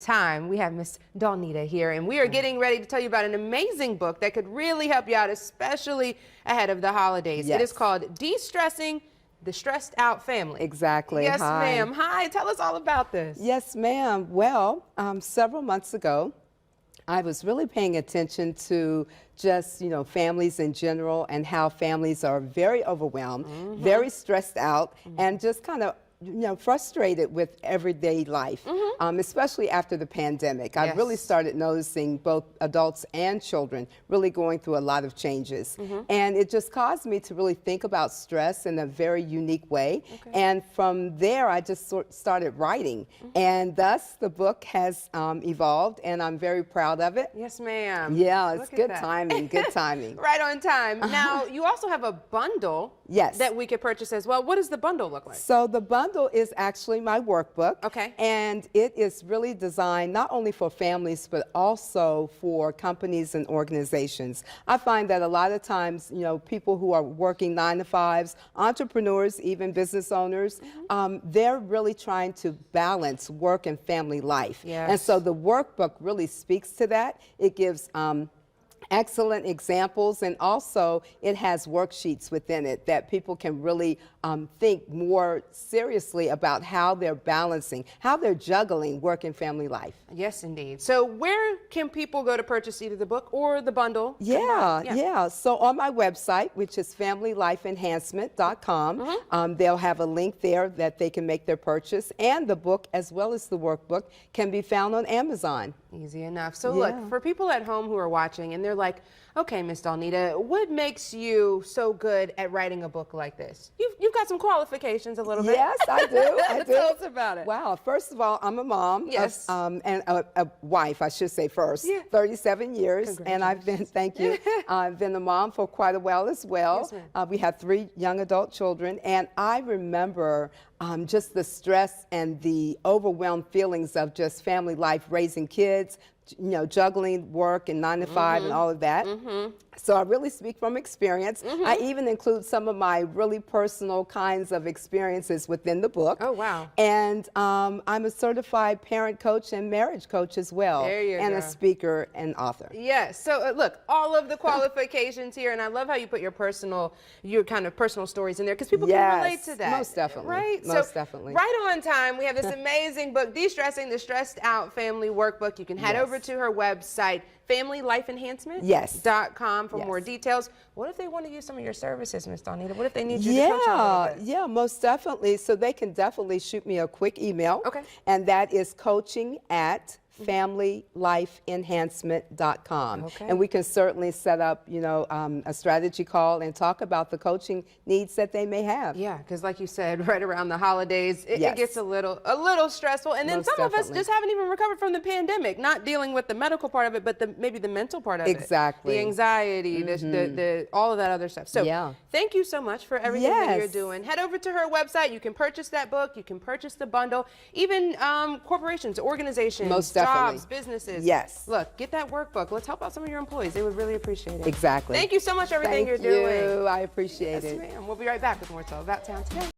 Time. We have Miss Dawnita here, and we are getting ready to tell you about an amazing book that could really help you out, especially ahead of the holidays. Yes. It is called Destressing, the Stressed Out Family. Exactly. Yes, Hi. ma'am. Hi. Tell us all about this. Yes, ma'am. Well, several months ago, I was really paying attention to just, families in general and how families are very overwhelmed, very stressed out, and just kind of frustrated with everyday life, especially after the pandemic. I really started noticing both adults and children really going through a lot of changes. And it just caused me to really think about stress in a very unique way. And from there, I just started writing. And thus, the book has evolved, and I'm very proud of it. Yes, ma'am. Yeah, it's good timing, good timing. Right on time. Now, you also have a bundle that we could purchase as well. What does the bundle look like? So the bundle is actually my workbook. Okay. And it is really designed not only for families, but also for companies and organizations. I find that a lot of times, people who are working 9-to-5s, entrepreneurs, even business owners, they're really trying to balance work and family life. Yes. And so the workbook really speaks to that. It gives excellent examples, and also it has worksheets within it that people can really think more seriously about how they're balancing, how they're juggling work and family life. Yes, indeed. So where can people go to purchase either the book or the bundle? Yeah. So on my website, which is familylifeenhancement.com, they'll have a link there that they can make their purchase, and the book as well as the workbook can be found on Amazon. Easy enough. So look, for people at home who are watching and they're like, okay, Miss Dawnita, what makes you so good at writing a book like this? You've got some qualifications a little bit. Yes, I do. Tell us about it. Wow. First of all, I'm a mom. Yes. And a wife, I should say first. Yeah. 37 years. And I've been, thank you, I've been a mom for quite a while as well. Yes, we have 3 young adult children. And I remember just the stress and the overwhelmed feelings of just family life, raising kids, juggling work and 9-to-5 and all of that. So I really speak from experience. I even include some of my really personal kinds of experiences within the book. Oh, wow. And I'm a certified parent coach and marriage coach as well. There you and go. A speaker and author. Yes. So look, all of the qualifications here, and I love how you put your kind of personal stories in there, because people can relate to that. Most definitely. Right? Most definitely. Right on time, we have this amazing book, De-Stressing the Stressed Out Family Workbook. You can head over to her website, familylifeenhancement.com for more details. What if they want to use some of your services, Miss Dawnita? What if they need you to coach them a little bit? Yeah, most definitely. So they can definitely shoot me a quick email. Okay. And that is coaching@familylifeenhancement.com. Okay. And we can certainly set up, a strategy call and talk about the coaching needs that they may have. Yeah, because like you said, right around the holidays, it gets a little stressful. And then Most some of us definitely. just haven't even recovered from the pandemic, not dealing with the medical part of it, but maybe the mental part of it. Exactly. The anxiety, the all of that other stuff. So thank you so much for everything that you're doing. Head over to her website. You can purchase that book. You can purchase the bundle. Even corporations, organizations, Most definitely. jobs, businesses. Yes. Look, get that workbook. Let's help out some of your employees. They would really appreciate it. Exactly. Thank you so much for everything you're doing. Thank you. I appreciate it. Yes, ma'am. We'll be right back with more Talk About Town today.